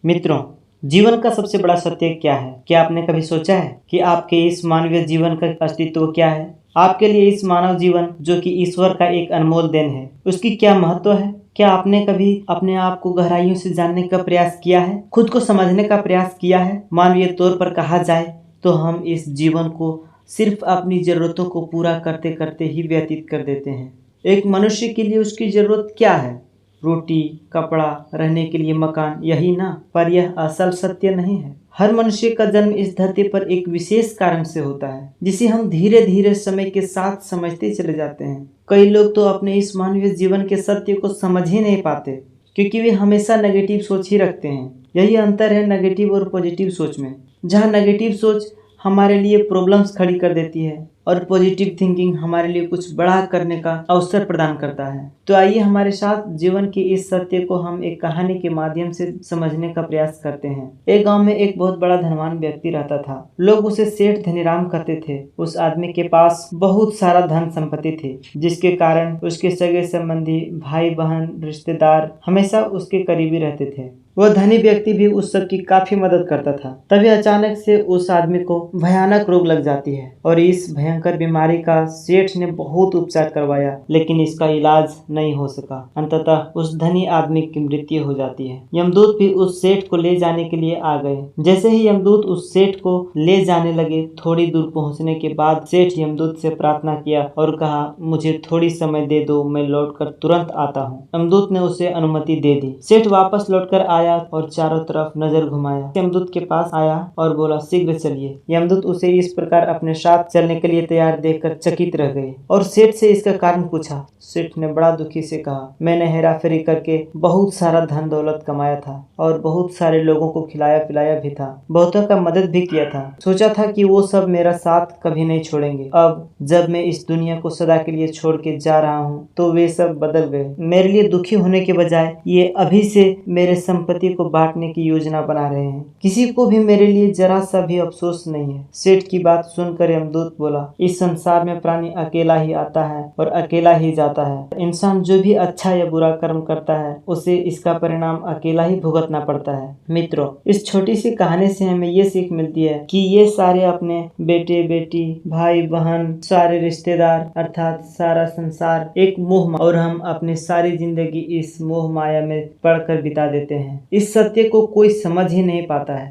मित्रों, जीवन का सबसे बड़ा सत्य क्या है? क्या आपने कभी सोचा है कि आपके इस मानवीय जीवन का अस्तित्व क्या है? आपके लिए इस मानव जीवन जो कि ईश्वर का एक अनमोल देन है, उसकी क्या महत्व है? क्या आपने कभी अपने आप को गहराइयों से जानने का प्रयास किया है? खुद को समझने का प्रयास किया है? मानवीय तौर पर कहा जाए तो हम इस जीवन को सिर्फ अपनी जरूरतों को पूरा करते करते ही व्यतीत कर देते हैं। एक मनुष्य के लिए उसकी जरूरत क्या है? रोटी, कपड़ा, रहने के लिए मकान, यही ना? पर यह असल सत्य नहीं है। हर मनुष्य का जन्म इस धरती पर एक विशेष कारण से होता है, जिसे हम धीरे धीरे समय के साथ समझते चले जाते हैं। कई लोग तो अपने इस मानवीय जीवन के सत्य को समझ ही नहीं पाते, क्योंकि वे हमेशा नेगेटिव सोच ही रखते हैं। यही अंतर है नेगेटिव और पॉजिटिव सोच में। जहाँ नेगेटिव सोच हमारे लिए प्रॉब्लम्स खड़ी कर देती है और पॉजिटिव थिंकिंग हमारे लिए कुछ बड़ा करने का अवसर प्रदान करता है। तो आइए हमारे साथ जीवन के इस सत्य को हम एक कहानी के माध्यम से समझने का प्रयास करते हैं। एक गांव में एक बहुत बड़ा धनवान व्यक्ति रहता था। लोग उसे सेठ धनीराम कहते थे। उस आदमी के पास बहुत सारा धन संपत्ति थी, जिसके कारण उसके सगे संबंधी, भाई बहन, रिश्तेदार हमेशा उसके करीबी रहते थे। वह धनी व्यक्ति भी उस सब की काफी मदद करता था। तभी अचानक से उस आदमी को भयानक रोग लग जाती है और इस भयंकर बीमारी का सेठ ने बहुत उपचार करवाया, लेकिन इसका इलाज नहीं हो सका। अंततः उस धनी आदमी की मृत्यु हो जाती है। यमदूत भी उस सेठ को ले जाने के लिए आ गए। जैसे ही यमदूत उस सेठ को ले जाने लगे, थोड़ी दूर पहुंचने के बाद सेठ यमदूत से प्रार्थना किया और कहा, मुझे थोड़ी समय दे दो, मैं लौटकर तुरंत आता हूँ। यमदूत ने उसे अनुमति दे दी। सेठ वापस लौटकर आया और चारों तरफ नजर घुमाया। यमदूत के पास आया और बोला, शीघ्र चलिए। यमदूत उसे इस प्रकार अपने साथ चलने के लिए तैयार देखकर चकित रह गए और सेठ से इसका कारण पूछा। सेठ ने बड़ा दुखी से कहा, मैंने हेराफेरी करके बहुत सारा धन दौलत कमाया था और बहुत सारे लोगों को खिलाया पिलाया भी था, बहुतों का मदद भी किया था। सोचा था कि वो सब मेरा साथ कभी नहीं छोड़ेंगे। अब जब मैं इस दुनिया को सदा के लिए छोड़ के जा रहा हूँ तो वे सब बदल गए। मेरे लिए दुखी होने के बजाय ये अभी से मेरे संपत्ति को बांटने की योजना बना रहे हैं। किसी को भी मेरे लिए जरा सा भी अफसोस नहीं है। सेठ की बात सुनकर यमदूत बोला, इस संसार में प्राणी अकेला ही आता है और अकेला ही जाता है। इंसान जो भी अच्छा या बुरा कर्म करता है, उसे इसका परिणाम अकेला ही भुगतना पड़ता है। मित्रों, इस छोटी सी कहानी से हमें ये सीख मिलती है कि ये सारे अपने बेटे बेटी, भाई बहन, सारे रिश्तेदार अर्थात सारा संसार एक मोह, और हम अपनी सारी जिंदगी इस मोह माया में पड़कर बिता देते हैं। इस सत्य को कोई समझ ही नहीं पाता है।